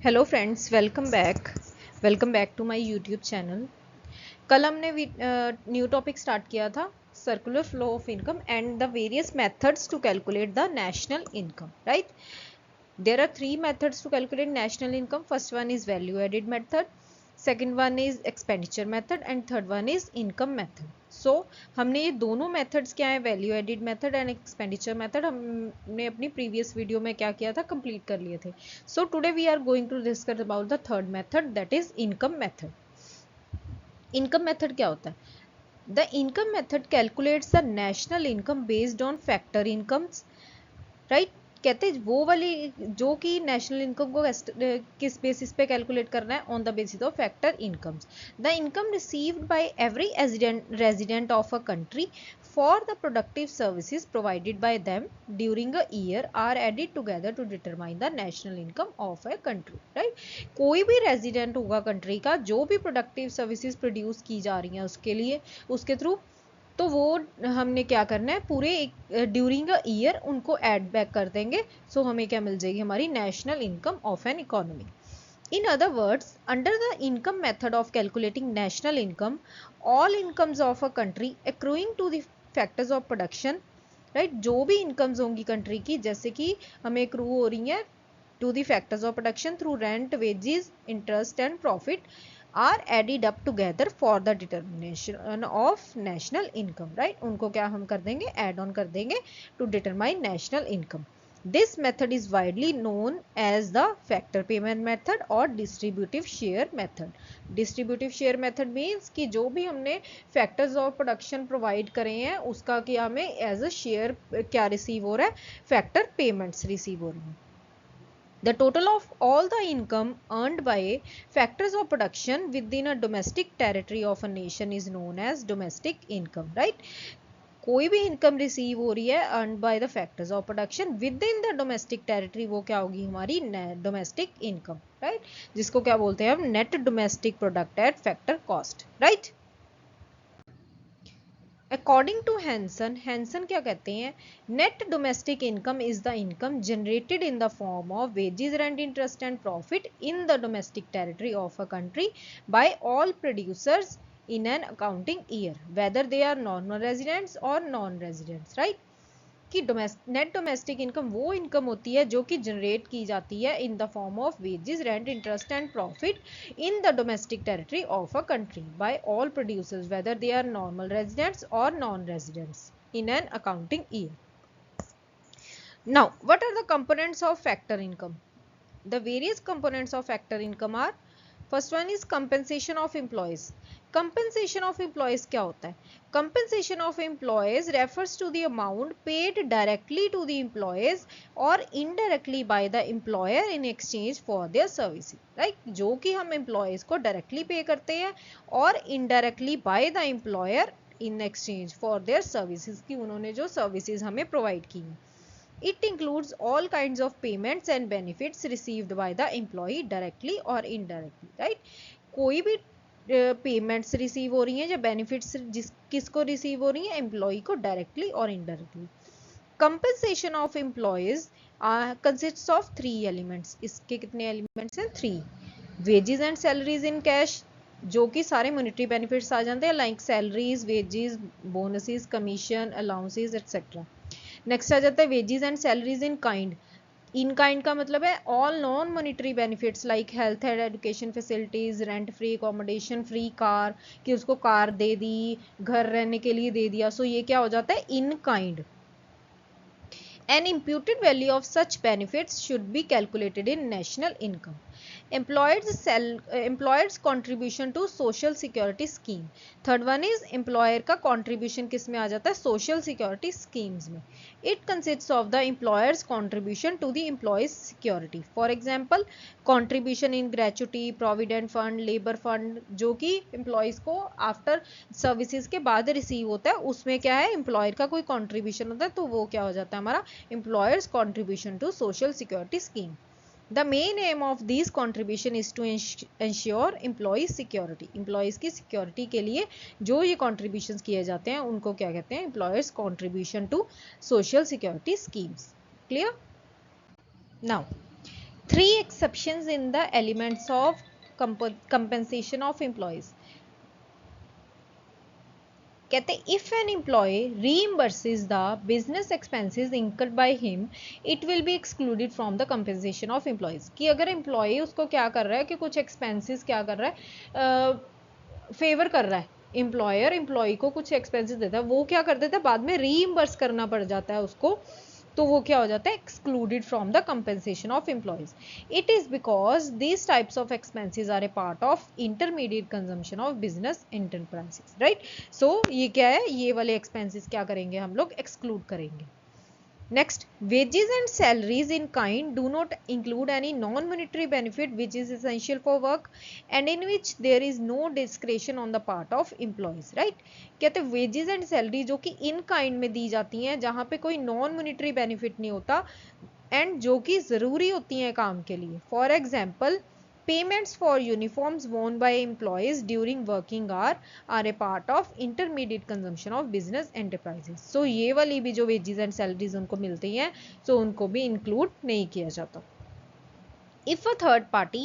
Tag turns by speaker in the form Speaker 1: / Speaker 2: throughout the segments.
Speaker 1: Hello friends, welcome back to my YouTube channel. कल हमने new topic start किया था, circular flow of income and the various methods to calculate the national income, right. There are three methods to calculate national income. First one is value added method, second one is expenditure method and third one is income method. So हमने ये दोनों methods क्या है, value added method and expenditure method, हमने अपनी previous video में क्या किया था, कंप्लीट कर लिए थे. So today we are going to discuss about the third method, that is income method. Income method क्या होता है? The income method calculates the national income based on factor incomes, right. कहते हैं वो वाली जो कि नेशनल इनकम को किस बेसिस पे कैलकुलेट करना है, on the basis of factor incomes. The income received by every resident of a country for the productive services provided by them during a year are added together to determine the national income of a country, right. कोई भी resident होगा country का, जो भी productive services produce की जा रही हैं उसके लिए, उसके थ्रू, तो वो हमने क्या करना है, पूरे ड्यूरिंग अ ईयर उनको ऐड बैक कर देंगे. सो हमें क्या मिल जाएगी, हमारी national income of an economy. In other words, under the income method of calculating national income, all incomes of a country accruing to the factors of production, right. जो भी incomes होंगी कंट्री की, जैसे कि हमें एक्रू हो रही है to the factors of production through rent, wages, interest and profit, are added up together for the determination of national income, right. उनको क्या हम कर देंगे, एड ऑन कर देंगे to determine national income. This method is widely known as the factor payment method और distributive share method. Distributive share method means कि जो भी हमने फैक्टर्स ऑफ प्रोडक्शन प्रोवाइड करे हैं उसका क्या हमें एज अ शेयर क्या रिसीव हो रहा है, फैक्टर पेमेंट्स रिसीव हो रही हैं. The total of all the income earned by factors of production within a domestic territory of a nation is known as domestic income, right. कोई भी income receive हो रही है earned by the factors of production with in the domestic territory, वो क्या होगी, हमारी domestic income, right. जिसको क्या बोलते हैं हम, net domestic product at factor cost, right. According to Hansen क्या कहते हैं, net domestic income is the income generated in the form of wages, rent, interest and profit in the domestic territory of a country by all producers in an accounting year, whether they are normal residents or non residents, right. कि net domestic income वो income होती है जो कि generate की जाती है in the form of wages, rent, interest and profit in the domestic territory of a country by all producers, whether they are normal residents और non residents in an accounting year. Now what are the components of factor income? The various components of factor income are, first one is compensation of employees. Compensation of employees क्या होता है? Compensation of employees refers to the amount paid directly to the employees or indirectly by the employer in exchange for their services, right. जो कि हम employees को directly pay करते हैं और indirectly by the employer in exchange for their services, कि उन्होंने जो services हमें provide की हैं. It includes all kinds of payments and benefits received by the employee directly or indirectly, right. कोई भी पेमेंट्स रिसीव हो रही हैं या बेनिफिट्स किसको रिसीव हो रही हैं, एम्प्लॉय को डायरेक्टली और indirectly. Compensation of employees consists of three elements. इसके कितने एलिमेंट्स हैं, three. Wages and salaries in cash, जो कि सारे मॉनेटरी बेनिफिट्स आ जाते हैं, like salaries, wages, bonuses, commission, allowances etcetera. Next आ जाता है wages and salaries in kind. In kind का मतलब है all non monetary benefits like health and education facilities, rent free accommodation, free car, कि उसको कार दे दी, घर रहने के लिए दे दिया. सो ये क्या हो जाता है, in kind. An imputed value of such benefits should be calculated in national income. Employers contribution to social security scheme. Third one is employer का contribution किस में आ जाता है, social security schemes में. It consists of the employer's contribution to the employee's security. For example, contribution in gratuity, provident fund, labor fund, जो कि employees को after services के बाद रिसीव होता है, उसमें क्या है, employer का कोई contribution होता है, तो वो क्या हो जाता है हमारा employer's contribution to social security scheme. The main aim of these contribution is to ensure employee security. Employees की security के लिए जो ये contributions किए जाते हैं उनको क्या कहते हैं, employers contribution to social security schemes. Clear? Now 3 exceptions in the elements of compensation of employees. कहते if an employee reimburses the business expenses incurred by him it will be excluded from the compensation of employees. कि अगर employ उसको क्या कर रहा है कि कुछ एक्सपेंसेस क्या कर रहा है, फेवर कर रहा है, एम्प्लॉयर एम्प्लॉय को कुछ एक्सपेंसेस देता है, वो क्या कर देता है बाद में रीइंबर्स करना पड़ जाता है उसको, तो वो क्या हो जाता है excluded from the compensation of employees. It is because these types of expenses are a part of intermediate consumption of business enterprises. Right, so ये क्या है, ये वाले एक्सपेंसेस क्या करेंगे हम लोग एक्सक्लूड करेंगे. Next, wages and salaries in kind do not include any non-monetary benefit which is essential for work and in which there is no discretion on the part of employees. Right? कहते हैं wages and salary जो कि in kind में दी जाती हैं, जहाँ पे कोई non-monetary benefit नहीं होता and जो कि ज़रूरी होती हैं काम के लिए. For example, payments for uniforms worn by employees during working hour are a part of intermediate consumption of business enterprises. So ये वाली भी जो wages and salaries उनको मिलती हैं, so उनको भी include नहीं किया जाता. If a third party,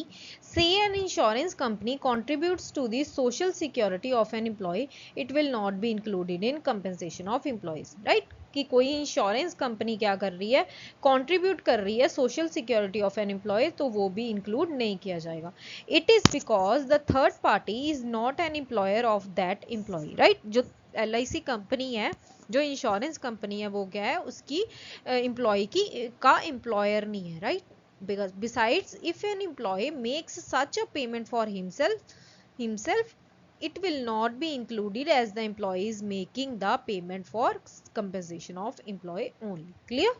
Speaker 1: say an insurance company, contributes to the social security of an employee, it will not be included in compensation of employees. Right? कि कोई इंश्योरेंस कंपनी क्या कर रही है, कंट्रीब्यूट कर रही है social security of an employee, तो वो भी इंक्लूड नहीं किया जाएगा. It is because the third party is not an employer of that employee. Right, जो LIC कंपनी है, जो इंश्योरेंस कंपनी है, वो क्या है उसकी एम्प्लॉय की का एम्प्लॉयर नहीं है. Right, because besides if an employee makes such a payment for himself it will not be included as the employee is making the payment for compensation of employee only. Clear?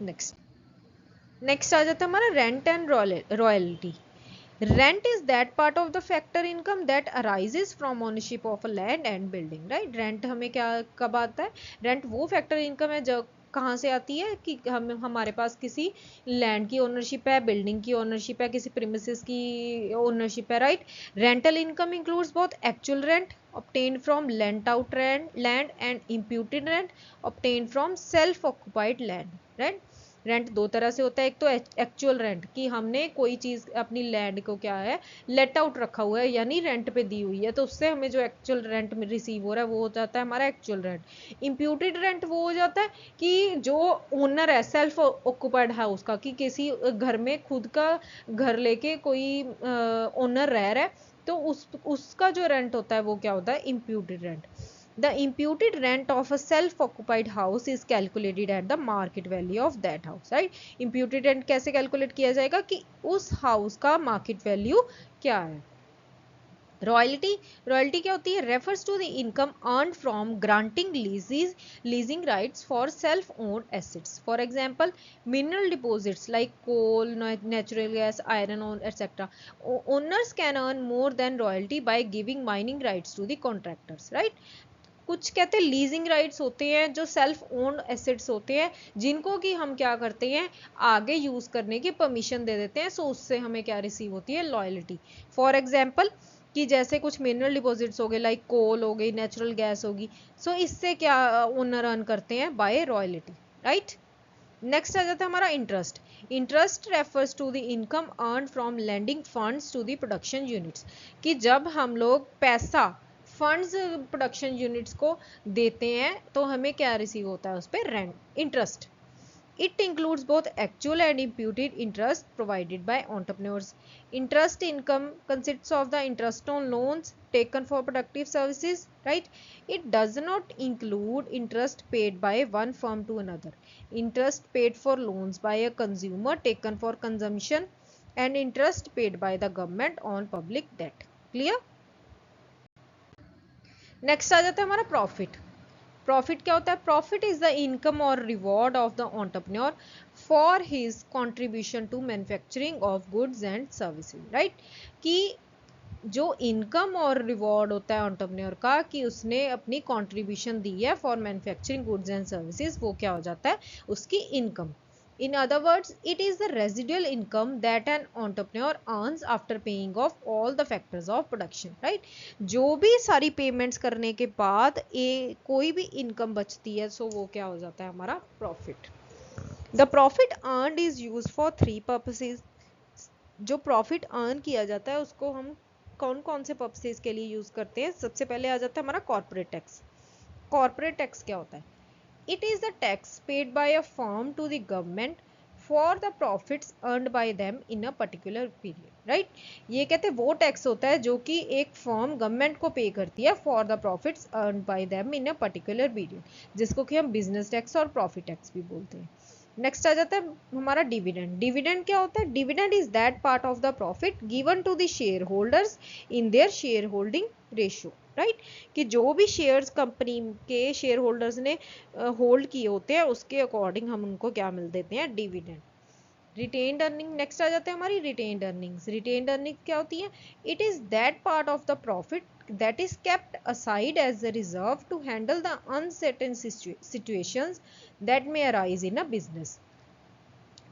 Speaker 1: Next आ जाता है हमारा rent and royalty. Rent is that part of the factor income that arises from ownership of a land and building. Right? Rent हमें क्या कब आता है, rent वो फैक्टर इनकम है जो कहाँ से आती है कि हमारे पास किसी लैंड की ओनरशिप है, बिल्डिंग की ओनरशिप है, किसी प्रीमिसेस की ओनरशिप है. Right, rental income includes both actual rent obtained from lent out land and imputed rent obtained from self occupied land. Right? Rent दो तरह से होता है, एक तो एक्चुअल रेंट कि हमने कोई चीज अपनी लैंड को क्या है लेट आउट रखा हुआ है यानी रेंट पे दी हुई है, तो उससे हमें जो एक्चुअल रेंट में रिसीव हो रहा है वो हो जाता है हमारा एक्चुअल रेंट. इम्प्यूटेड रेंट वो हो जाता है कि जो ओनर है सेल्फ ऑक्युपाइड है उसका, कि किसी घर में खुद का घर लेके कोई ओनर रह रहा है, तो उसका जो रेंट होता है वो क्या होता है imputed rent. The imputed rent of a self-occupied house is calculated at the market value of that house. Right? Imputed rent कैसे calculate किया जाएगा कि उस house का market value क्या है. रॉयल्टी क्या होती है, refers to the income earned from granting leasing rights for self owned assets. For example mineral deposits like coal, natural gas, iron ore etcetera. Owners can earn more than royalty by giving mining rights to the contractors. Right, कुछ कहते हैं leasing rights होते हैं जो self owned assets होते हैं जिनको कि हम क्या करते हैं आगे यूज करने की परमिशन दे देते हैं, सो उससे हमें क्या रिसीव होती है लॉयल्टी. फॉर एग्जांपल कि जैसे कुछ मिनरल डिपॉजिट्स हो गए लाइक कोल हो गई, नेचुरल गैस होगी, सो इससे क्या ओनर अर्न करते हैं बाय रॉयल्टी. राइट, नेक्स्ट आ जाता है हमारा interest. Interest refers to the income earn from lending funds to the production units, कि जब हम लोग पैसा फंड्स प्रोडक्शन यूनिट्स को देते हैं तो हमें क्या रिसीव होता है उस पर rent, interest. It includes both actual and imputed interest provided by entrepreneurs. Interest income consists of the interest on loans taken for productive services. Right? It does not include interest paid by one firm to another, interest paid for loans by a consumer taken for consumption, and interest paid by the government on public debt. Clear? Next आ जाता है हमारा profit. Profit क्या होता है, profit is the income और reward of the entrepreneur for his contribution to manufacturing of goods and services. Right, कि जो इनकम और रिवॉर्ड होता है एंटरप्रेन्योर का कि उसने अपनी कंट्रीब्यूशन दी है for manufacturing goods and services, वो क्या हो जाता है उसकी income. In other words, it is the residual income that an entrepreneur earns after paying off all the factors of production. Right? जो भी सारी पेमेंट्स करने के बाद कोई भी इनकम बचती है, सो वो क्या हो जाता है हमारा profit. The profit earned is used for three purposes. जो प्रॉफिट अर्न किया जाता है उसको हम कौन कौन से पर्पसेस के लिए यूज करते हैं? सबसे पहले आ जाता है हमारा कॉर्पोरेट टैक्स। कॉर्पोरेट टैक्स क्या होता है? It is the tax paid by a firm to the government for the profits earned by them in a particular period, right. ये कहते हैं वो टैक्स होता है जो कि एक फर्म गवर्नमेंट को पे करती है for the profits earned by them in a particular period, जिसको कि हम बिजनेस टैक्स और प्रॉफिट टैक्स भी बोलते हैं। नेक्स्ट आ जाता है हमारा डिविडेंड। डिविडेंड क्या होता है? Dividend is that part of the profit given to the share holders in their share holding ratio, right. कि जो भी शेयर्स कंपनी के शेयर होल्डर्स ने होल्ड किए होते हैं उसके अकॉर्डिंग हम उनको क्या मिल देते हैं? डिविडेंड। रिटेन्ड अर्निंग नेक्स्ट आ जाते हैं हमारी रिटेन्ड अर्निंग्स। रिटेन्ड अर्निंग क्या होती है? It is that part of the profit that is kept aside as a reserve to handle the uncertain situations that may arise in a business,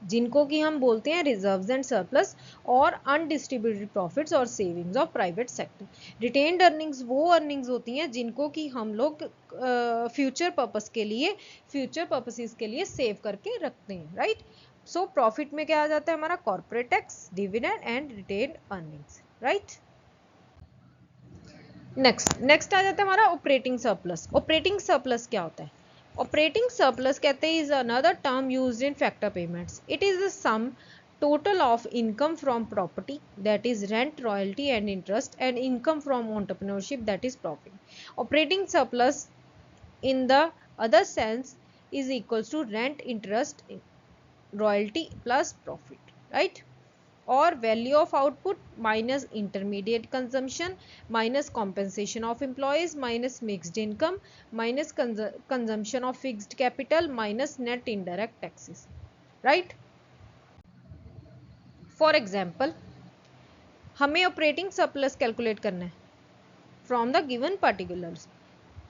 Speaker 1: जिनको कि हम बोलते हैं रिजर्व्स एंड सरप्लस और undistributed profits और savings of private sector. Retained earnings वो earnings होती हैं जिनको कि हम लोग फ्यूचर पर्पस के लिए, फ्यूचर पर्पसेस के लिए सेव करके रखते हैं, राइट। सो प्रॉफिट में क्या आ जाता है हमारा? Corporate tax, dividend and retained earnings, right. Next आ जाता है हमारा ऑपरेटिंग सरप्लस। ऑपरेटिंग सरप्लस क्या होता है? ऑपरेटिंग सरप्लस कहते हैं is another term used in factor payments. It is the sum total of income from property, that is rent, royalty and interest, and income from entrepreneurship, that is profit. Operating surplus in the other sense is equals to rent, interest, royalty plus profit, right? और value of output minus intermediate consumption minus compensation of employees minus mixed income minus consumption of fixed capital minus net indirect taxes, right. For example हमें operating surplus calculate करना है from the given particulars.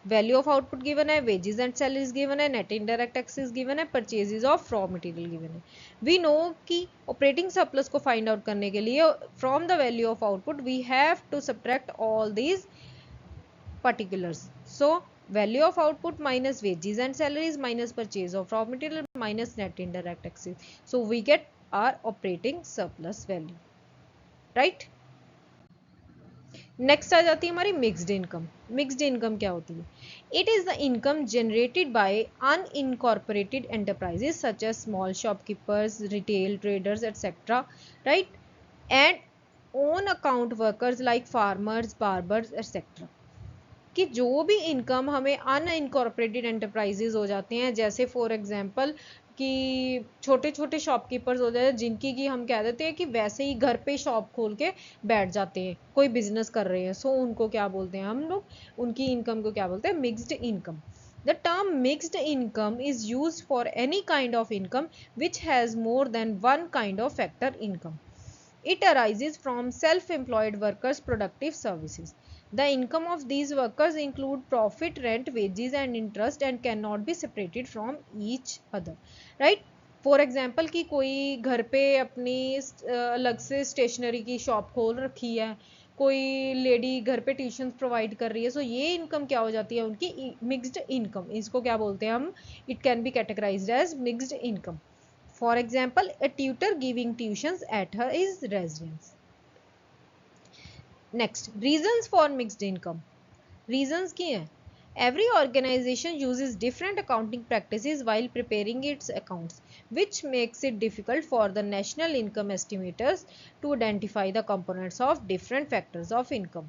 Speaker 1: Value of output given है, wages and salaries given है, net indirect taxes given है, purchases of raw material given है। We know कि operating surplus को find out करने के लिए from the value of output we have to subtract all these particulars. So value of output minus wages and salaries minus purchase of raw material minus net indirect taxes. So we get our operating surplus value, right? Next आ जाती है हमारी mixed income. Mixed income क्या होती है? It is the income generated by unincorporated enterprises such as small shopkeepers, retail traders etcetera, right, and own account workers like farmers, barbers etcetera. कि जो भी इनकम हमें अनइनकॉर्पोरेटेड एंटरप्राइजेज हो जाते हैं, जैसे फॉर एग्जांपल कि छोटे छोटे शॉपकीपर्स हो जाते हैं जिनकी कि हम कह देते हैं कि वैसे ही घर पे शॉप खोल के बैठ जाते हैं, कोई बिजनेस कर रहे हैं, सो उनको क्या बोलते हैं हम लोग? उनकी इनकम को क्या बोलते हैं? Mixed income. The term mixed income is used for any kind of income which has more than one kind of factor income. It arises from self-employed workers' productive services. The income of these workers include profit, rent, wages and interest and cannot be separated from each other. Right? For example कि कोई घर पे अपनी अलग से stationery की shop खोल रखी है, कोई लेडी घर पे ट्यूशन प्रोवाइड कर रही है, सो ये इनकम क्या हो जाती है? उनकी मिक्स्ड इनकम। इसको क्या बोलते हैं हम? It can be categorized as mixed income. For example, a tutor giving tuitions at his residence. Next, reasons for mixed income. Reasons क्या हैं? Every organization uses different accounting practices while preparing its accounts, which makes it difficult for the national income estimators to identify the components of different factors of income.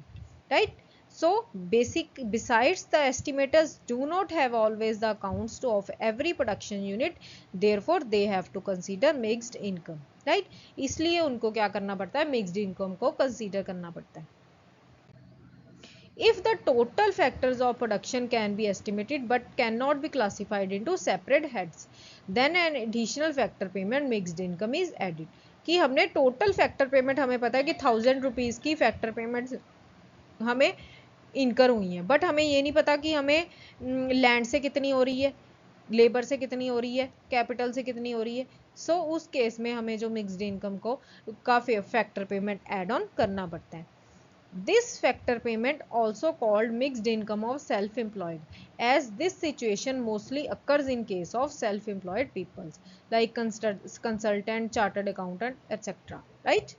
Speaker 1: Right? So besides the estimators do not have always the accounts of every production unit, therefore they have to consider mixed income, right? इसलिए उनको क्या करना पड़ता है? mixed income को consider करना पड़ता है। If the total factors of production can be estimated but cannot be classified into separate heads, then an additional factor payment mixed income is added. कि हमने टोटल फैक्टर पेमेंट, हमें पता है कि 1000 रुपीज की फैक्टर पेमेंट हमें इनकर हुई है, बट हमें ये नहीं पता कि हमें लैंड से कितनी हो रही है, लेबर से कितनी हो रही है, कैपिटल से कितनी हो रही है। सो उस केस में हमें जो मिक्स्ड इनकम को का फैक्टर पेमेंट ऐड ऑन करना पड़ता है। This factor payment also called mixed income of self-employed, as this situation mostly occurs in case of self-employed people like consultant, chartered accountant, etc. Right?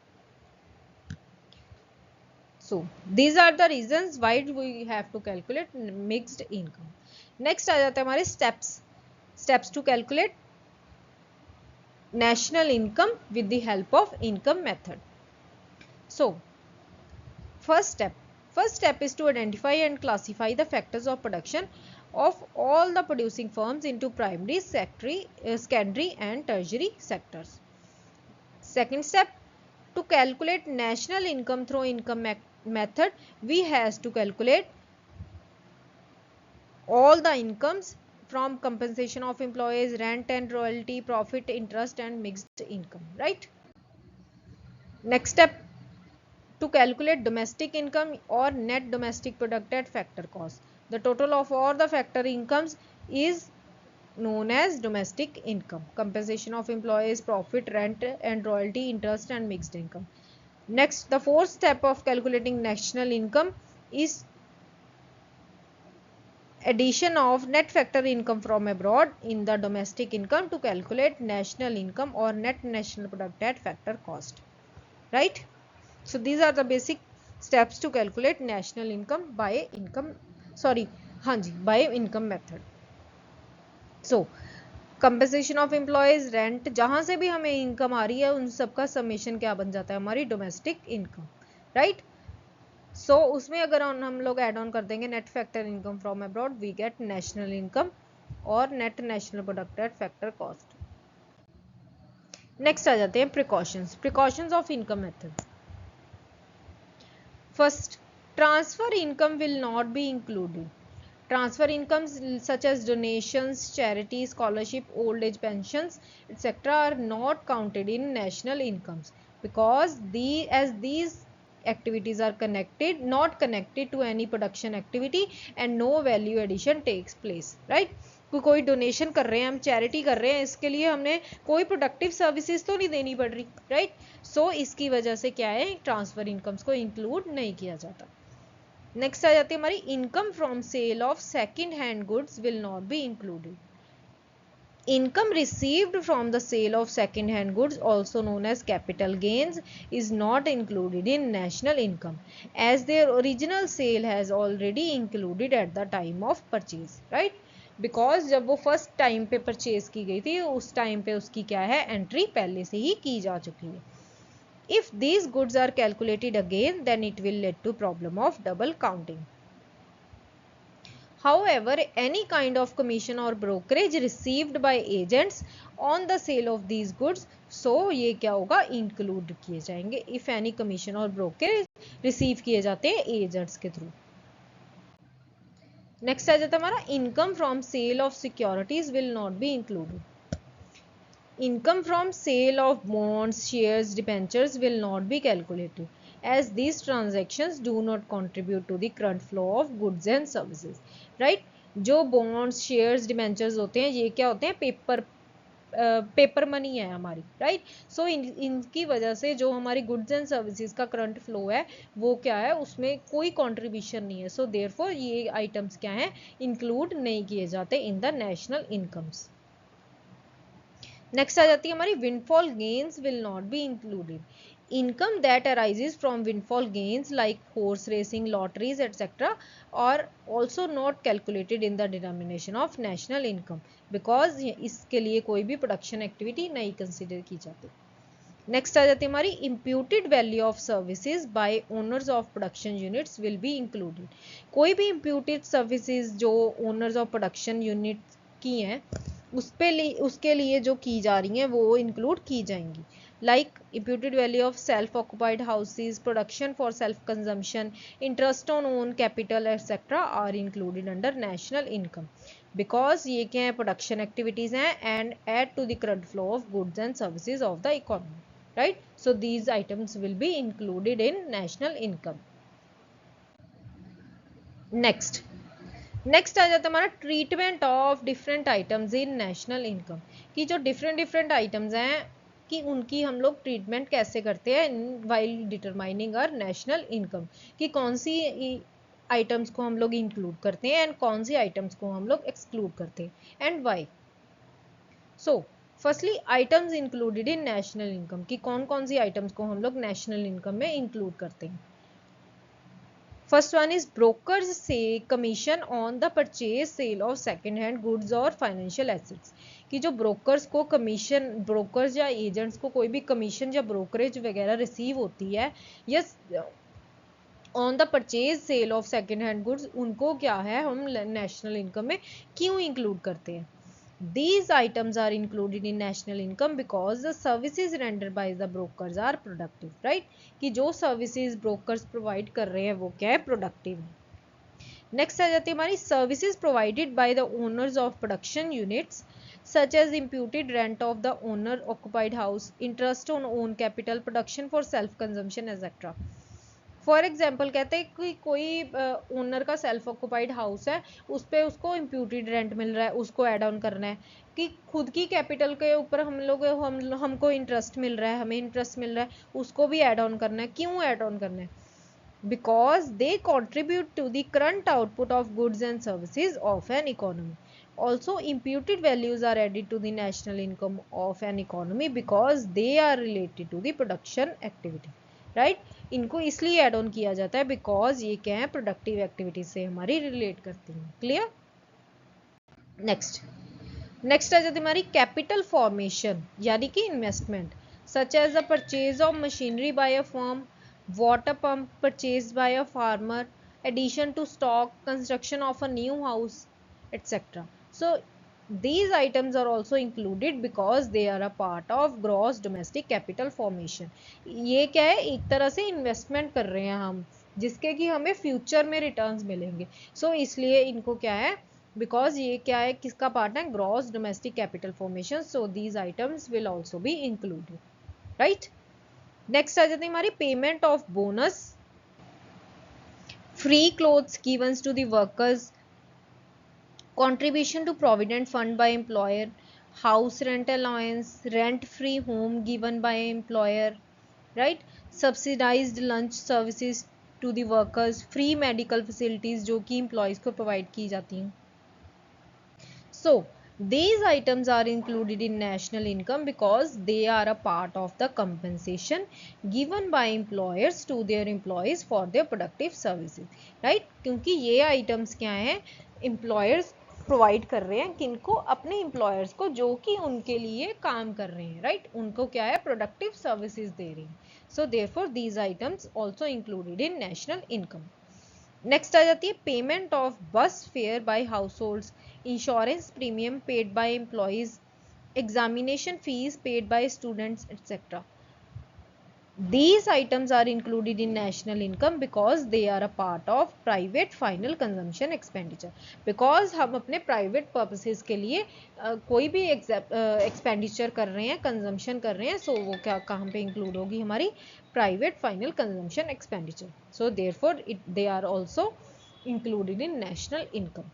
Speaker 1: So these are the reasons why we have to calculate mixed income. Next आ जाते हैं हमारे steps to calculate national income with the help of income method. So first step is to identify and classify the factors of production of all the producing firms into primary, secondary and tertiary sectors. Second step, to calculate national income through income method, we has to calculate all the incomes from compensation of employees, rent and royalty, profit, interest and mixed income, right? Next step, to calculate domestic income or net domestic product at factor cost. The total of all the factor incomes is known as domestic income. Compensation of employees, profit, rent and royalty, interest and mixed income. Next, the fourth step of calculating national income is addition of net factor income from abroad in the domestic income to calculate national income or net national product at factor cost, right? So these are the basic steps to calculate national income by income method. So compensation of employees, rent, जहां से भी हमें income आ रही है उन सबका summation क्या बन जाता है, हमारी डोमेस्टिक इनकम, राइट? सो उसमें अगर हम लोग ऐड ऑन कर देंगे net factor income from abroad, we get national income और net national product at factor cost. Next आ जाते हैं precautions of income method. First, transfer income will not be included. Transfer incomes such as donations, charity, scholarship, old age pensions, etc. are not counted in national incomes because as these activities are not connected to any production activity and no value addition takes place, right? कोई donation कर रहे हैं, हम charity कर रहे हैं, इसके लिए हमने कोई प्रोडक्टिव सर्विसेज तो नहीं देनी पड़ रही, राइट? सो इसकी वजह से क्या है, ट्रांसफर इनकम्स को इंक्लूड नहीं किया जाता. नेक्स्ट आ जाती है हमारी income from sale of second hand goods will not be included. Income received from the sale of second hand goods also known as capital gains is not included in national income as their original sale has already included at the time of purchase, right? Because जब वो first time पे purchase की गई थी उस time पे उसकी क्या है, एंट्री पहले से ही की जा चुकी है. If these goods are calculated again, then it will lead to problem of double counting. However, any kind of commission or brokerage received by agents on the sale of these goods, so ये क्या होगा, include किए जाएंगे. If any commission or brokerage receive किए जाते हैं agents के through. Next आ जाता है हमारा income from sale of securities will not be included. Income from sale of bonds, shares, debentures will not be calculated as these transactions do not contribute to the current flow of goods and services, right? जो bonds, shares, debentures होते हैं ये क्या होते हैं, paper money है हमारी, right? सो इनकी वजह से जो हमारी गुड्स एंड सर्विसेज का करंट फ्लो है वो क्या है, उसमें कोई कंट्रीब्यूशन नहीं है. सो देयरफॉर ये आइटम्स क्या हैं, इंक्लूड नहीं किए जाते in the national incomes. Next आ जाती है हमारी windfall gains will not be included. Income that arises from windfall gains like horse racing, lotteries etcetera are also not calculated in the denomination of national income because इसके लिए कोई भी production activity नहीं consider की जाती. Next आ जाती है हमारी imputed value of services by owners of production units will be included. कोई भी इम्प्यूटेड सर्विसेज जो ओनर्स ऑफ प्रोडक्शन यूनिट की हैं उसके लिए जो की जा रही हैं वो इंक्लूड की जाएंगी. Like imputed value of self occupied houses, production for self consumption, interest on own capital etcetera are included under national income because ये क्या है, प्रोडक्शन एक्टिविटीज हैं and add to the current flow of goods and services of the economy, right? So these items will be included in national income. Next आ जाता है हमारा treatment of different items in national income. कि जो different items हैं कि उनकी हम लोग ट्रीटमेंट कैसे करते हैं while determining our national income. कि कौन सी आइटम्स को हम लोग इंक्लूड करते हैं एंड कौन सी आइटम्स को हम लोग एक्सक्लूड करते हैं and why. So firstly items included in national income. कि कौन कौन सी आइटम्स को हम लोग नेशनल इनकम में इंक्लूड करते हैं. फर्स्ट वन इज ब्रोकर्स से commission on the purchase sale of second hand goods और फाइनेंशियल एसेट्स, कि जो ब्रोकर्स को कमीशन, ब्रोकर्स या एजेंट्स को कोई भी कमीशन या ब्रोकरेज वगैरह रिसीव होती है या on the purchase sale of second hand goods, उनको क्या है हम नेशनल इनकम में क्यों इंक्लूड करते हैं? These items are included in national income because the services rendered by the brokers are productive, right? कि जो services brokers provide कर रहे हैं वो क्या है? productive है। Next आ जाती है हमारी services provided by the owners of production units such as imputed rent of the owner occupied house, interest on own capital, production for self consumption etc. For example कहते हैं कि कोई ओनर का self occupied house है, उस पर उसको imputed rent मिल रहा है, उसको ऐड ऑन करना है, कि खुद की कैपिटल के ऊपर हमको इंटरेस्ट मिल रहा है, हमें इंटरेस्ट मिल रहा है, उसको भी ऐड ऑन करना है। क्यों ऐड ऑन करना है? Because they contribute to the current output of goods and services of an economy. Also, imputed values are added to the national income of an economy because they are related to the production activity, right? इनको इसलिए add on किया जाता है because ये क्या है? Productive activity से हमारी रिलेट करती हैं। क्लियर? नेक्स्ट आ जाती है हमारी कैपिटल फॉर्मेशन यानी कि investment, such as the purchase of machinery by a firm, water pump purchase by a farmer, addition to stock, construction of a new house etc. So these items are also included because they are a part of gross domestic capital formation. ये क्या है? एक तरह से investment कर रहे हैं हम, जिसके कि हमें फ्यूचर में रिटर्न्स मिलेंगे। सो इसलिए इनको क्या है? बिकॉज ये क्या है? किसका पार्ट है? Gross domestic capital formation. So these items will also be included, right? Next आ जाती है हमारी payment of bonus, free clothes givens to the workers, contribution to provident fund by employer, house rent allowance, rent free home given by employer, right? Subsidized lunch services to the workers, free medical facilities जो कि employees को provide की जाती हैं। So these items are included in national income because they are a part of the compensation given by employers to their employees for their productive services, right? क्योंकि ये items क्या हैं? employers प्रोवाइड कर रहे हैं किनको? अपने एम्प्लॉयर्स को, जो कि उनके लिए काम कर रहे हैं, राइट? उनको क्या है? प्रोडक्टिव सर्विसेज दे रही हैं। So therefore these items also included in national income. Next आ जाती है payment of bus fare by households, insurance premium paid by employees, examination fees paid by students etcetera. These items are included in national income because they are a part of private final consumption expenditure. Because हम अपने private purposes के लिए कोई भी expenditure कर रहे हैं, consumption कर रहे हैं, so वो क्या कहाँ पे include होगी? हमारी private final consumption expenditure. So therefore they are also included in national income.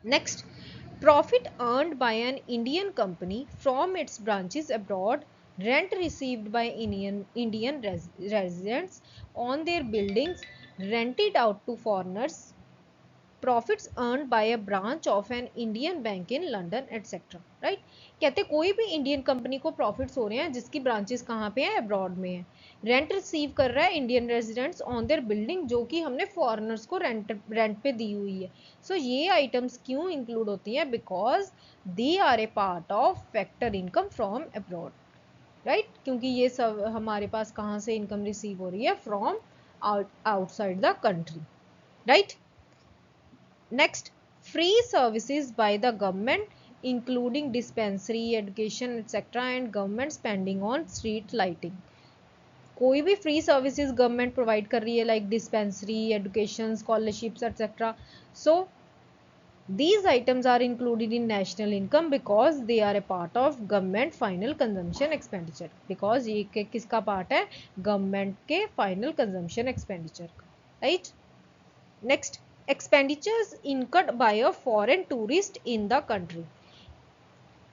Speaker 1: Next, profit earned by an Indian company from its branches abroad, rent received by Indian residents on their buildings rented out to foreigners, profits earned by a branch of an Indian bank in London etc. Right? कहते कोई भी Indian company को profits हो रहे हैं जिसकी branches कहाँ पे हैं? अब्रॉड में है। रेंट रिसीव कर रहा है Indian residents on their building, जो कि हमने फॉरेनर्स को रेंट पे दी हुई है। सो ये आइटम्स क्यों इंक्लूड होती हैं? Because they are a part of factor income from abroad, right? क्योंकि ये सब हमारे पास कहाँ से इनकम रिसीव हो रही है? From outside the country, right? Next, free services by the government including dispensary, education etc. and government spending on street lighting. कोई भी free services government provide कर रही है like dispensary, education, scholarships etc. So these items are included in national income because they are a part of government final consumption expenditure. Because ये किसका part है? Government के final consumption expenditure का, right? Next, expenditures incurred by a foreign tourist in the country.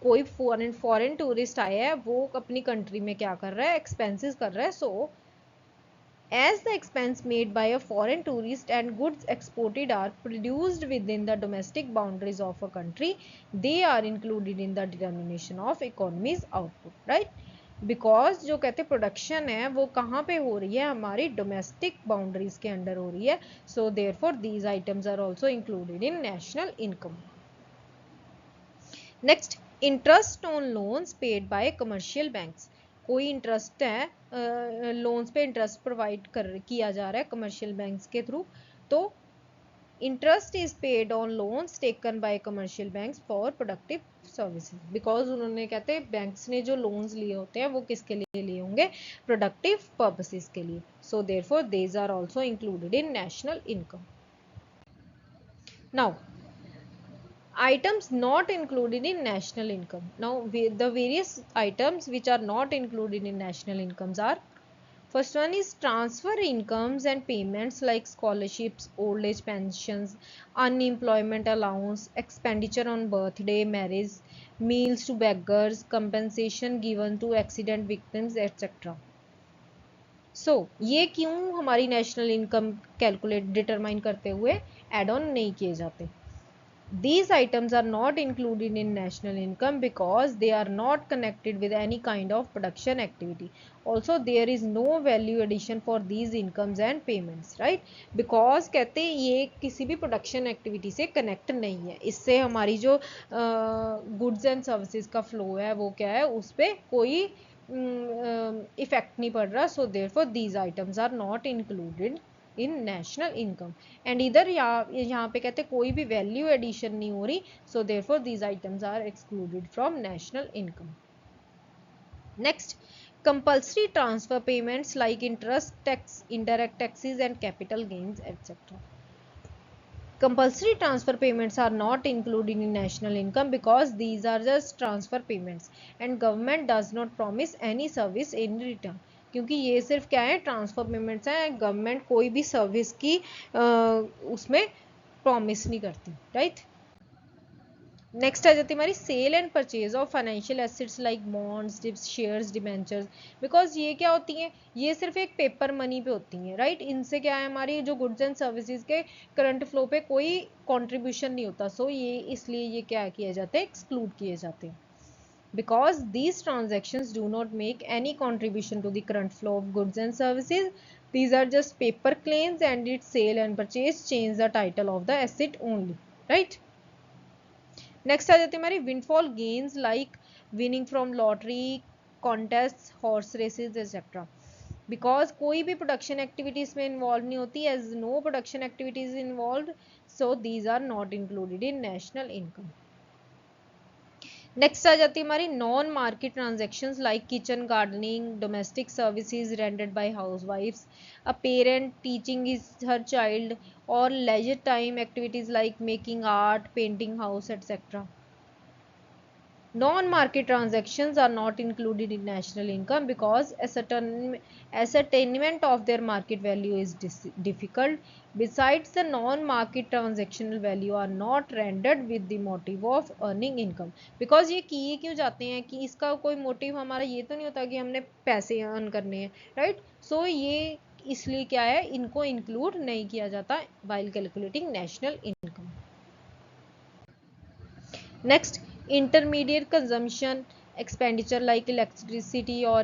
Speaker 1: कोई foreign tourist आया है, वो अपनी कंट्री में क्या कर रहा है? एक्सपेंसेस कर रहा है। सो as the expense made by a foreign tourist and goods exported are produced within the domestic boundaries of a country, they are included in the determination of economy's output, right? Because जो कहते production है वो कहाँ पे हो रही है, हमारी डोमेस्टिक बाउंड्रीज के अंडर हो रही है. So therefore these items are also included in national income. Next, interest on loans paid by commercial banks. कोई इंटरेस्ट है, लोन्स पे इंटरेस्ट प्रोवाइड किया जा रहा है कमर्शियल बैंक्स के थ्रू, तो interest is paid on loans taken by commercial banks for productive services. Because उन्होंने कहते हैं बैंक्स ने जो लोन्स लिए होते हैं वो किसके लिए लिए होंगे, प्रोडक्टिव पर्पसेस के लिए. So therefore these are also included in national income. Now, items not included in national income. Now the various items which are not included in national incomes are: first one is transfer incomes and payments like scholarships, old age pensions, unemployment allowance, expenditure on birthday, marriage, meals to beggars, compensation given to accident victims, etc. So ये क्यों हमारी national income calculate determine करते हुए add on नहीं किए जाते? These items are not included in national income because they are not connected with any kind of production activity. Also there is no value addition for these incomes and payments, right? Because कहते हैं ये किसी भी production activity से connect नहीं है, इससे हमारी जो goods and services का flow है वो क्या है, उस पर कोई इफेक्ट नहीं पड़ रहा. So therefore these items are not included in national income. And इधर यहाँ पे कहते कोई भी वैल्यू एडिशन नहीं हो रही. So therefore these items are excluded from national income. Next, compulsory transfer payments like interest tax, indirect taxes and capital gains, etc. Compulsory transfer payments are not included in national income because these are just transfer payments and government does not promise any service in return. क्योंकि ये सिर्फ क्या है, transfer payments हैं, government कोई भी service की उसमें प्रॉमिस नहीं करती, राइट. नेक्स्ट आ जाती है हमारी sale and purchase of financial assets like bonds, shares, debentures. Because ये क्या होती हैं, ये सिर्फ एक पेपर मनी पे होती हैं, राइट. इनसे क्या है, हमारी जो गुड्स एंड सर्विसेज के करंट फ्लो पे कोई कंट्रीब्यूशन नहीं होता. सो ये इसलिए ये क्या किए जाते हैं, एक्सक्लूड किए जाते हैं. Because these transactions do not make any contribution to the current flow of goods and services, these are just paper claims and its sale and purchase change the title of the asset only, right. Next आ जाती है हमारी windfall gains like winning from lottery, contest, horse races, etcetera. Because कोई भी production activities में involve नहीं होती, as no production activities involve, so these are not included in national income. Next आ जाती है हमारी non market transactions like kitchen gardening, domestic services rendered by हाउसवाइफ्स, a parent teaching is her child, और leisure time activities like making art, painting house, etcetera. Non-market transactions are not included in national income because ascertainment of their market value is difficult. Besides, the non-market transactional value are not rendered with the motive of earning income. Because ये किए क्यों जाते हैं कि इसका कोई motive हमारा ये तो नहीं होता कि हमने पैसे अर्न करने हैं, राइट. सो ये इसलिए क्या है, इनको इंक्लूड नहीं किया जाता while calculating national income. Next, intermediate consumption expenditure like electricity or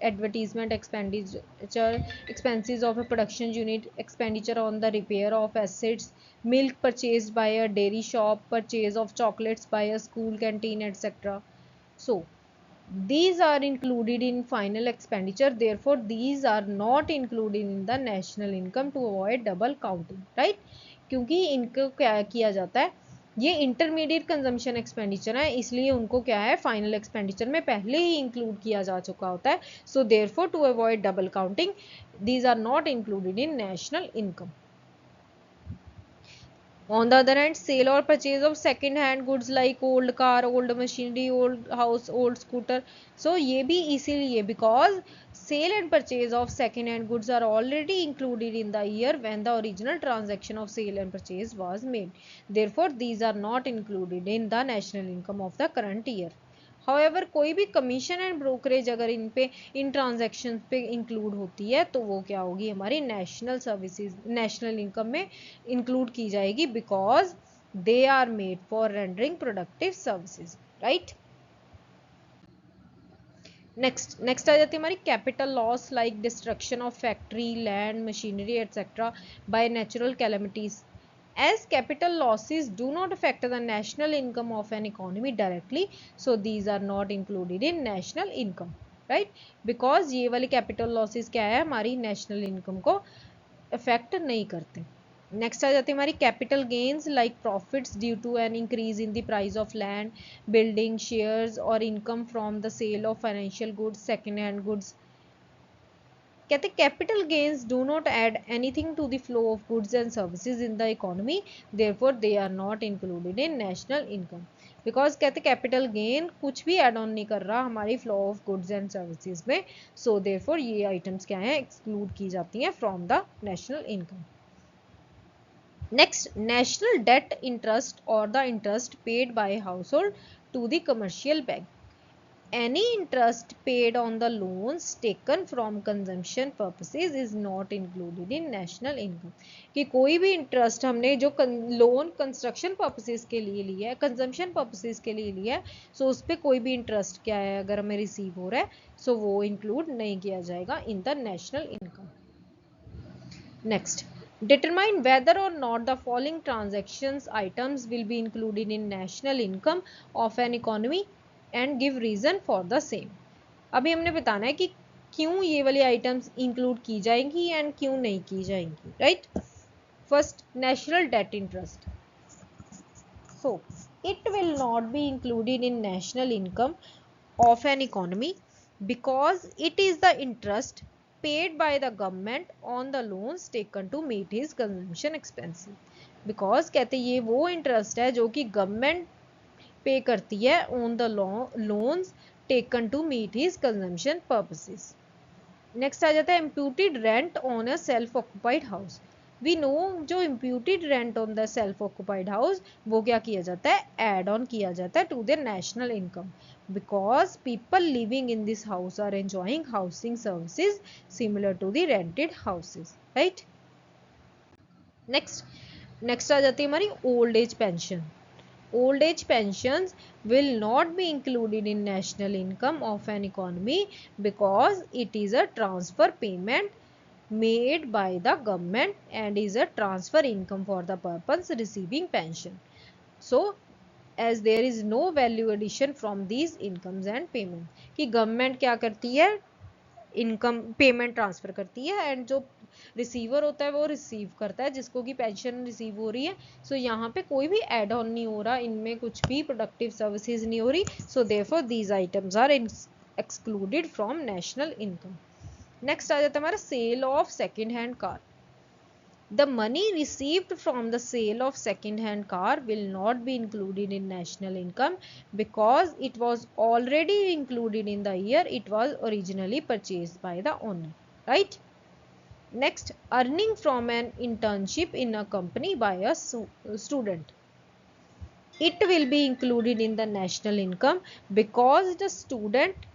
Speaker 1: advertisement expenditure, expenses of a production unit, expenditure on the repair of assets, milk purchased by a dairy shop, purchase of chocolates by a school canteen, etc. So these are included in final expenditure, therefore these are not included in the national income to avoid double counting, right. क्योंकि इनको क्या किया जाता है, ये intermediate consumption expenditure है, इसलिए उनको क्या है, फाइनल एक्सपेंडिचर में पहले ही इंक्लूड किया जा चुका होता है. So therefore to avoid double counting these are not included in national income. On the other hand, sale or purchase of second hand goods like old car, old machinery, old house, old scooter. So ये भी इसीलिए because sale and purchase of second hand goods are already included in the year when the original transaction of sale and purchase was made. Therefore, these are not included in the national income of the current year. However कोई भी commission and brokerage अगर इन transaction पे include होती है तो वो क्या होगी, हमारी नेशनल सर्विसेज नेशनल इनकम में इंक्लूड की जाएगी because they are made for rendering productive services, right. Next आ जाती है हमारी capital loss like destruction of factory, land, machinery etcetera by natural calamities. As capital losses do not affect the national income of an economy directly, so these are not included in national income, right? Because ये वाली capital losses क्या है, हमारी national income को affect नहीं करते. Next आ जाती है हमारी capital gains like profits due to an increase in the price of land, building, shares और income from the sale of financial goods, second hand goods. कहते capital gains do not add anything to the flow of goods and services in the economy, therefore they are not included in national income. Because कहते capital gain कुछ भी add on नहीं कर रहा हमारी flow of goods and services में, so therefore ये items क्या हैं, एक्सक्लूड की जाती हैं from the national income. Next, national debt interest or the interest paid by household to the commercial bank. Any interest paid on the loans taken from consumption purposes is not included in national income. कि कोई भी interest हमने जो loan construction purposes के लिए लिया है, consumption purposes के लिए लिया है, सो उस पर कोई भी इंटरेस्ट क्या है अगर हमें रिसीव हो रहा है, सो वो इंक्लूड नहीं किया जाएगा इन the national income. Next, determine whether or not the following transactions items will be included in national income of an economy and give reason for the same. अभी हमने बताना है कि क्यों ये वाली आइटम्स इंक्लूड की जाएंगी एंड क्यों नहीं की जाएंगी, right? First, national debt interest. So it will not be included in national income of an economy because it is the interest paid by the government on the loans taken to meet his consumption expenses. Because कहते ये वो interest है जो कि government pay करती है on the loans taken to meet his consumption purposes. Next आ जाता है imputed rent on a self occupied house. We know जो imputed rent on the self occupied house वो क्या किया जाता है, एड ऑन किया जाता है to the national income because people living in this house are enjoying housing services similar to the rented houses, right? next आ जाती है हमारी old age pension. Old age pensions will not be included in national income of an economy because it is a transfer payment made by the government and is a transfer income for the purpose receiving pension. So as there is no value addition from these incomes and payment. कि government क्या करती है, income payment transfer करती है and जो receiver होता है वो रिसीव करता है जिसको कि पेंशन रिसीव हो रही है. सो यहाँ पे कोई भी एड ऑन नहीं हो रहा, इनमें कुछ भी प्रोडक्टिव सर्विसेज नहीं हो रही, so therefore these items are excluded from national income. Next आ जाता है हमारा sale of second hand car. The money received from the sale of second-hand car will not be included in national income because it was already included in the year it was originally purchased by the owner, right? Next, earning from an internship in a company by a student. It will be included in the national income because the student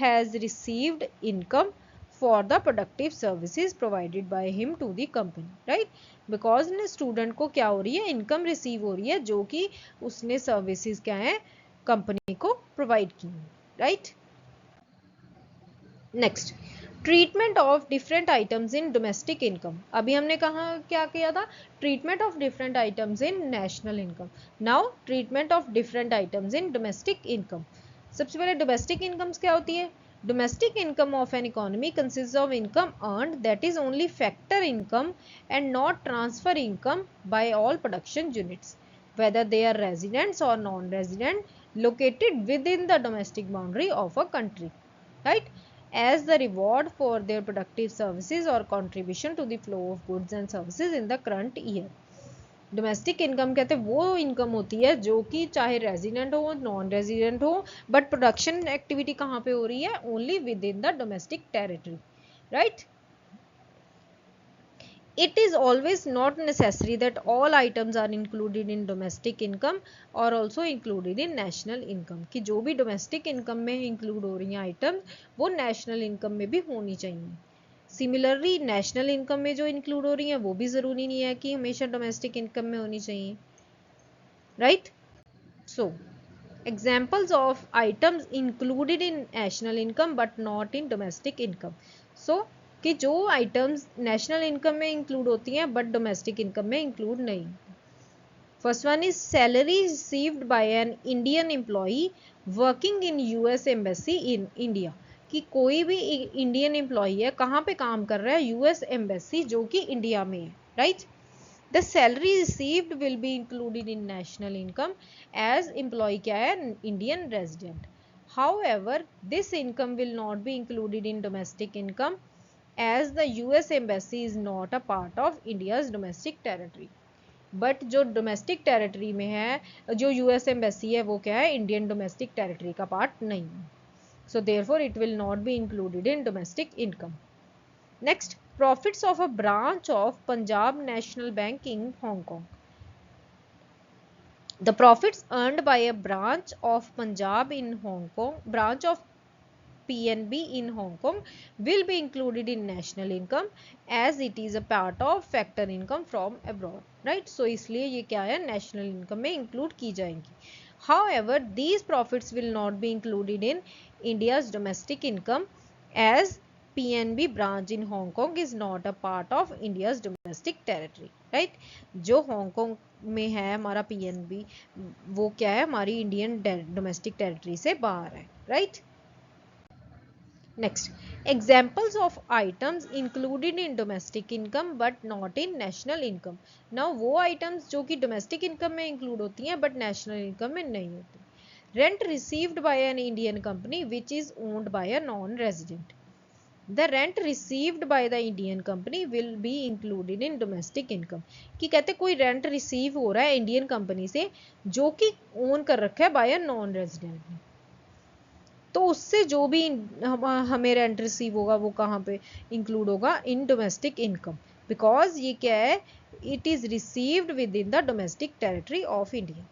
Speaker 1: has received income for the productive services provided by him to the company, right? Because ने student को क्या हो रही है, income receive हो रही है जो कि उसने सर्विसेज क्या है कंपनी को प्रोवाइड की, right? Next, treatment of different items in domestic income. अभी हमने कहा क्या किया था, treatment of different items in national income. Now treatment of different items in domestic income. सबसे पहले डोमेस्टिक इनकम्स क्या होती है. Domestic income of an economy consists of income earned, that is only factor income and not transfer income by all production units, whether they are residents or non-resident located within the domestic boundary of a country, right? As the reward for their productive services or contribution to the flow of goods and services in the current year. Domestic income कहते हैं वो income होती है जो कि चाहे resident हो non resident हो, बट प्रोडक्शन एक्टिविटी कहाँ पे हो रही है, only with in the domestic territory, right? It is always not necessary that all items are included in domestic income or also included in national income. कि जो भी domestic income में include हो रही हैं items वो national income में भी होनी चाहिए. सिमिलरली नेशनल इनकम में जो इंक्लूड हो रही है वो भी जरूरी नहीं है कि हमेशा डोमेस्टिक इनकम में होनी चाहिए, right? So Examples of items included in national income but not in domestic income. So कि जो items national income में include होती हैं but domestic income में include नहीं. First one is salary received by an Indian employee working in US Embassy in India. कि कोई भी इंडियन एम्प्लॉई है, कहाँ पे काम कर रहा है, यूएस एम्बेसी जो कि इंडिया में है, right. The salary received will be included in national income as employee क्या है, Indian resident. However, this income will not be included in domestic income as the US embassy is not a part of India's domestic territory. But जो domestic territory में है, जो US embassy है वो क्या है, Indian domestic territory का part नहीं है. So therefore it will not be included in domestic income. Next, profits of a branch of Punjab National Bank in Hong Kong. The profits earned by a branch of Punjab in Hong Kong, branch of PNB in Hong Kong will be included in national income as it is a part of factor income from abroad, right. So इसलिए ये क्या है, national income में include की जाएंगी. However, these profits will not be included in India's domestic income as PNB branch in Hong Kong is not a part of India's domestic territory, right. जो Hong Kong में है हमारा PNB वो क्या है, हमारी इंडियन डोमेस्टिक टेरिटरी से बाहर है, right. Next, examples of items included in domestic income but not in national income. Now वो items जो कि domestic income में include होती हैं but national income में नहीं होती. Rent received by an Indian company which is owned by a non-resident. The rent received by the Indian company will be included in domestic income. कि कहते कोई rent receive हो रहा है Indian company से जो कि own कर रखा है by a non-resident ने, तो उससे जो भी हमें रेंट रिसीव होगा वो कहाँ पे इंक्लूड होगा, इन डोमेस्टिक इनकम, बिकॉज ये क्या है, it is received with in the domestic territory of India.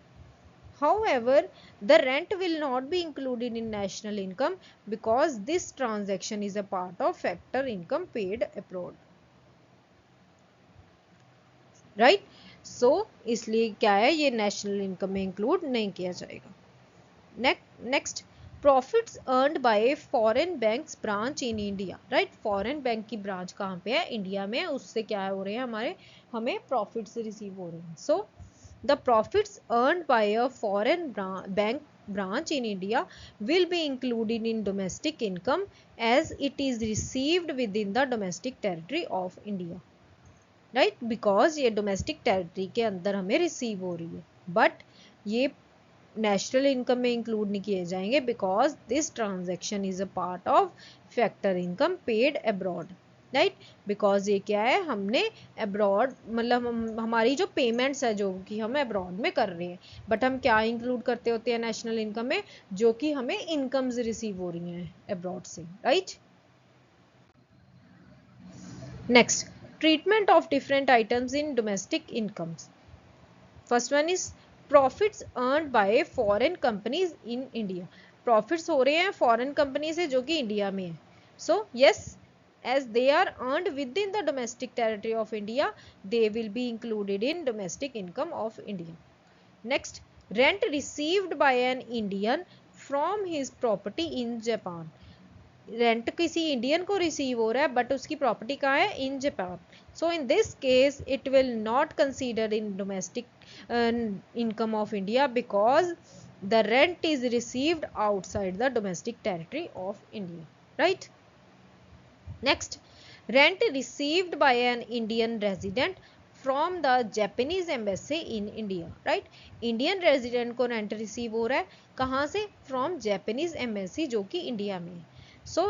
Speaker 1: However, the rent will not be included in national income because this transaction is a part of factor income paid abroad, right. So इसलिए क्या है, ये national income में include नहीं किया जाएगा. Next, profits earned by foreign banks branch in India, right. foreign bank की branch कहाँ पे है, इंडिया में, उससे क्या हो रहे हैं, हमें profits रिसीव हो रहे हैं. So the profits earned by a foreign bank branch in India will be included in domestic income as it is received within the domestic territory of India, right. because ये domestic territory के अंदर हमें receive हो रही है, but ये national income में include नहीं किए जाएंगे because this transaction is a part of factor income paid abroad, right. Because ये क्या है, हमने अब्रॉड मतलब हमारी जो पेमेंट्स है जो कि हम अब्रॉड में कर रहे हैं, बट हम क्या इंक्लूड करते होते हैं नेशनल इनकम में, जो कि हमें इनकम्स रिसीव हो रही हैं अब्रॉड से, right. Next, treatment of different items in domestic incomes. First one is profits earned bye foreign companies in India. Profits हो रहे हैं फॉरेन कंपनी से जो कि इंडिया में है. So yes, as they are earned within the domestic territory of India, they will be included in domestic income of India. Next, rent received by an Indian from his property in Japan. Rent किसी Indian को receive हो रहा है but उसकी property कहाँ है, in Japan. So in this case it will not considered in domestic income of India because the rent is received outside the domestic territory of India, right. Next, rent received by an Indian resident from the Japanese embassy in India, right. Indian resident को rent receive हो रहा है कहाँ से, from Japanese embassy जो कि India में है. So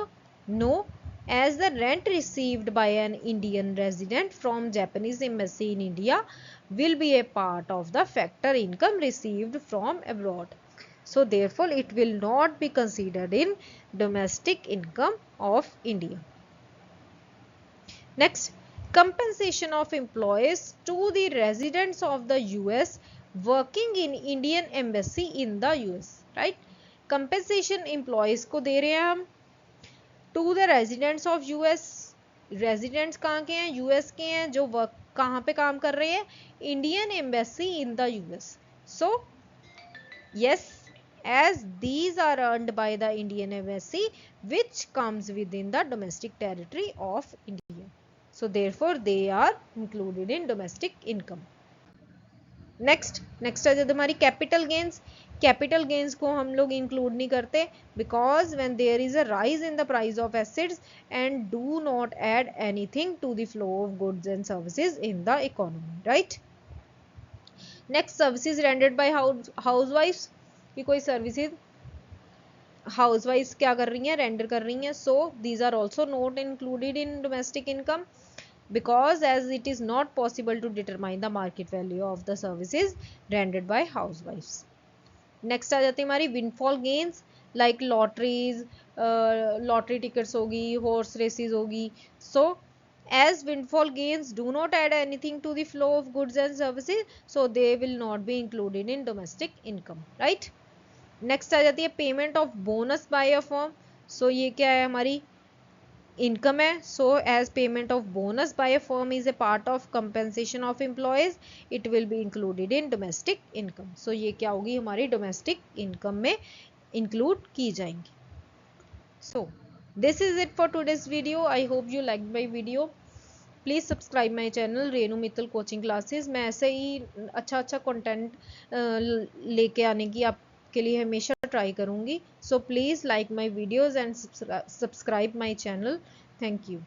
Speaker 1: no, as the rent received by an Indian resident from Japanese embassy in India will be a part of the factor income received from abroad. So therefore it will not be considered in domestic income of India. Next, compensation of employees to the residents of the US working in Indian embassy in the US, right. Compensation employees को दे रहे हैं हम to the residents of US. Residents कहाँ के हैं, US के हैं, जो वर्क कहाँ पे काम कर रहे हैं, Indian embassy in the US. So yes, as these are earned by the Indian embassy which comes within the domestic territory of India. So therefore they are included in domestic income. Next आ जाता हमारी capital gains. Capital gains को हम लोग include नहीं करते because when there is a rise in the price of assets and do not add anything to the flow of goods and services in the economy, right. Next services rendered by हाउसवाइफ्स. कि कोई services हाउसवाइफ्स क्या कर रही हैं, render कर रही हैं. So these are also not included in domestic income because as it is not possible to determine the market value of the services rendered by housewives. Next आ जाती है हमारी windfall gains like lotteries, lottery tickets होगी, horse races होगी. So as windfall gains do not add anything to the flow of goods and services, so they will not be included in domestic income, right. Next आ जाती है payment of bonus by a firm. So ये क्या है, हमारी income है. So as payment of bonus by a firm is a part of compensation of employees, it will be included in domestic income. So ये क्या होगी, हमारी domestic income में इंक्लूड की जाएंगी. So this is it for today's video. I hope you like my video. Please subscribe my channel Renu Mittal coaching classes. मैं ऐसे ही अच्छा कंटेंट लेके आने की आपके लिए हमेशा ट्राई करूँगी. So please like my videos and subscribe my channel. Thank you.